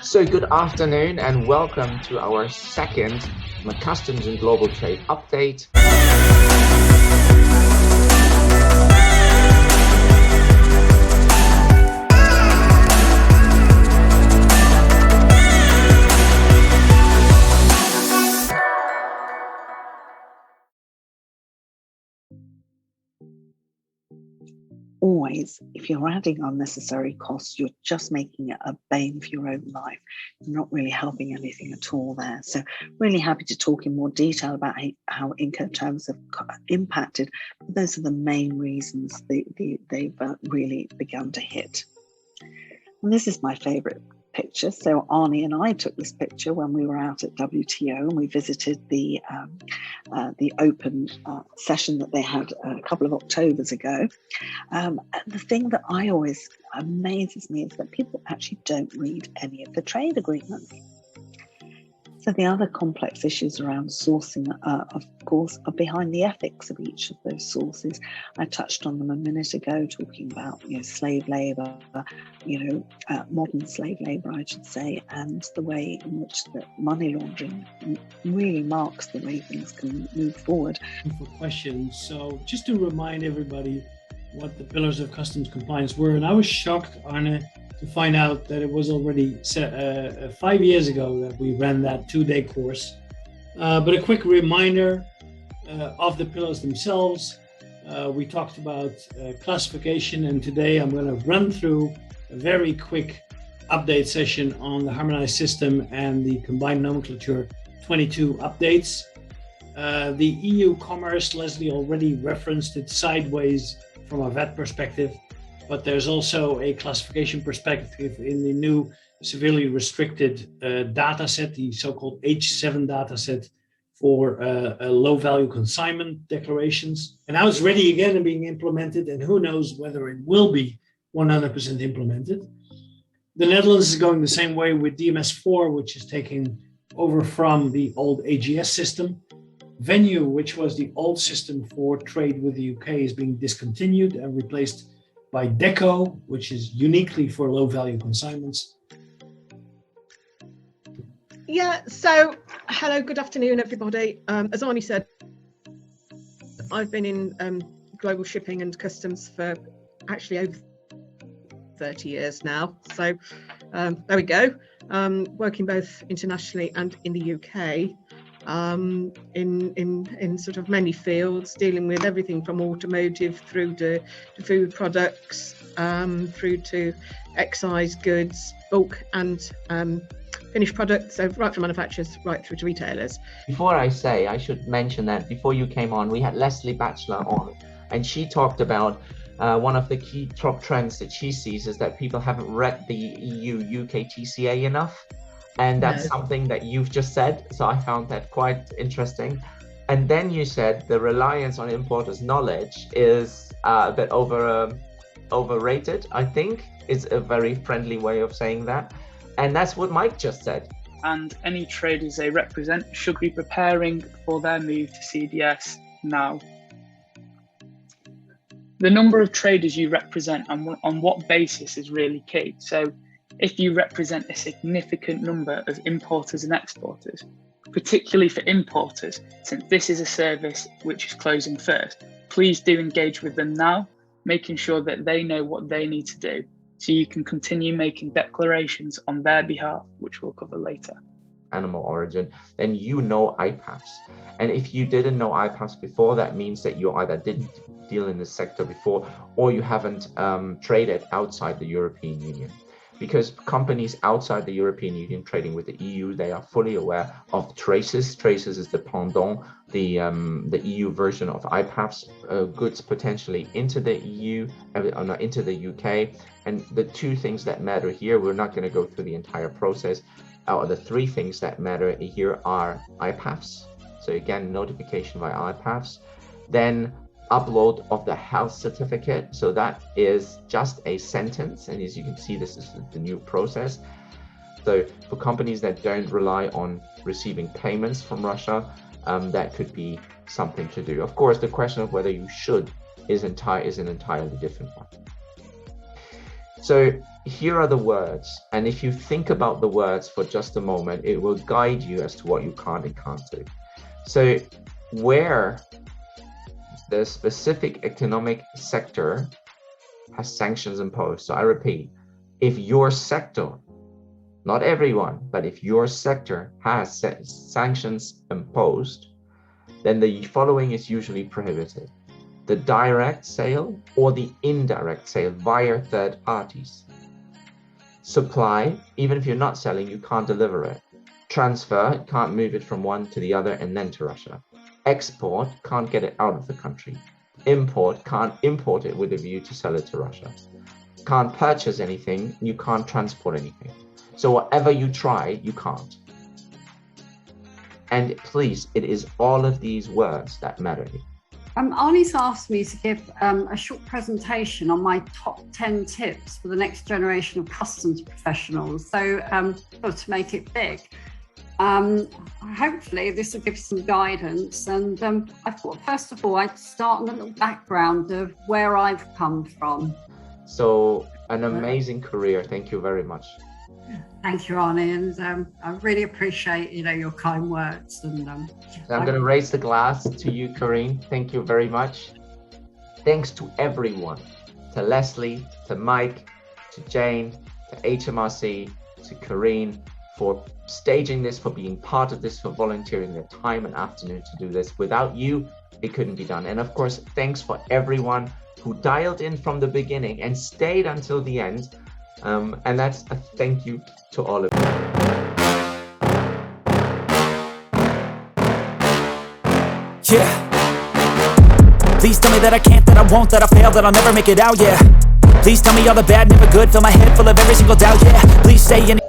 So good afternoon and welcome to our second Customs and Global Trade update. Always, if you're adding unnecessary costs, you're just making it a bane for your own life. You're not really helping anything at all there. So really happy to talk in more detail about how Incoterms have impacted. Those are the main reasons they've really begun to hit. And this is my favourite picture. So Arnie and I took this picture when we were out at WTO and we visited the open session that they had a couple of Octobers ago. And the thing that I always amazes me is that people actually don't read any of the trade agreements. So the other complex issues around sourcing, of course, are behind the ethics of each of those sources. I touched on them a minute ago, talking about slave labour, modern slave labour, I should say, and the way in which the money laundering really marks the way things can move forward. For questions, so just to remind everybody what the pillars of customs compliance were, and I was shocked, Arne, to find out that it was already 5 years ago that we ran that 2-day course. But a quick reminder of the pillars themselves. We talked about classification, and today I'm going to run through a very quick update session on the harmonized system and the combined nomenclature 22 updates. The EU commerce, Leslie already referenced it sideways from a VAT perspective, but there's also a classification perspective in the new severely restricted data set, the so-called H7 data set for low-value consignment declarations. And now it's ready again and being implemented, and who knows whether it will be 100% implemented. The Netherlands is going the same way with DMS4, which is taking over from the old AGS system. Venue, which was the old system for trade with the UK, is being discontinued and replaced by DECO, which is uniquely for low-value consignments. Yeah, so hello, good afternoon, everybody. As Arnie said, I've been in global shipping and customs for actually over 30 years now. So there we go, working both internationally and in the UK. In sort of many fields, dealing with everything from automotive through to food products, through to excise goods, bulk and finished products, so right from manufacturers right through to retailers. Before I say, I should mention that before you came on, we had Leslie Batchelor on, and she talked about one of the key top trends that she sees is that people haven't read the EU-UK TCA enough. And that's something that you've just said. So I found that quite interesting. And then you said the reliance on importers' knowledge is a bit overrated, I think, is a very friendly way of saying that. And that's what Mike just said. And any traders they represent should be preparing for their move to CDS now. The number of traders you represent and on what basis is really key. So if you represent a significant number of importers and exporters, particularly for importers, since this is a service which is closing first, please do engage with them now, making sure that they know what they need to do so you can continue making declarations on their behalf, which we'll cover later. Animal origin, then you know IPAFs. And if you didn't know IPAFs before, that means that you either didn't deal in this sector before or you haven't traded outside the European Union. Because companies outside the European Union trading with the EU, they are fully aware of traces. Traces is the pendant, the EU version of IPAFs, goods potentially into the EU, into the UK. And the two things that matter here, we're not going to go through the entire process. The three things that matter here are IPAFs. So again, notification by IPAFs. Then upload of the health certificate. So that is just a sentence. And as you can see, this is the new process. So for companies that don't rely on receiving payments from Russia, that could be something to do. Of course, the question of whether you should is an entirely different one. So here are the words, and if you think about the words for just a moment, it will guide you as to what you can and can't do. So where the specific economic sector has sanctions imposed. So I repeat, if your sector, not everyone, but if your sector has sanctions imposed, then the following is usually prohibited: the direct sale or the indirect sale via third parties. Supply, even if you're not selling, you can't deliver it. Transfer, can't move it from one to the other and then to Russia. Export, can't get it out of the country. Import, can't import it with a view to sell it to Russia. Can't purchase anything, you can't transport anything. So whatever you try, you can't. And please, it is all of these words that matter here. Arnie's asked me to give a short presentation on my top 10 tips for the next generation of customs professionals. So to make it big. Hopefully this will give some guidance. And I thought, first of all, I'd start on a little background of where I've come from. So an amazing career. Thank you very much. Thank you, Arnie, and I really appreciate your kind words. And so I'm going to raise the glass to you, Corinne. Thank you very much. Thanks to everyone, to Leslie, to Mike, to Jane, to HMRC, to Corinne, for staging this, for being part of this, for volunteering their time and afternoon to do this. Without you, it couldn't be done. And of course, thanks for everyone who dialed in from the beginning and stayed until the end. And that's a thank you to all of you. Yeah. Please tell me that I can't, that I won't, that I fail, that I'll never make it out, yeah. Please tell me all the bad, never good, fill my head full of every single doubt, yeah. Please say any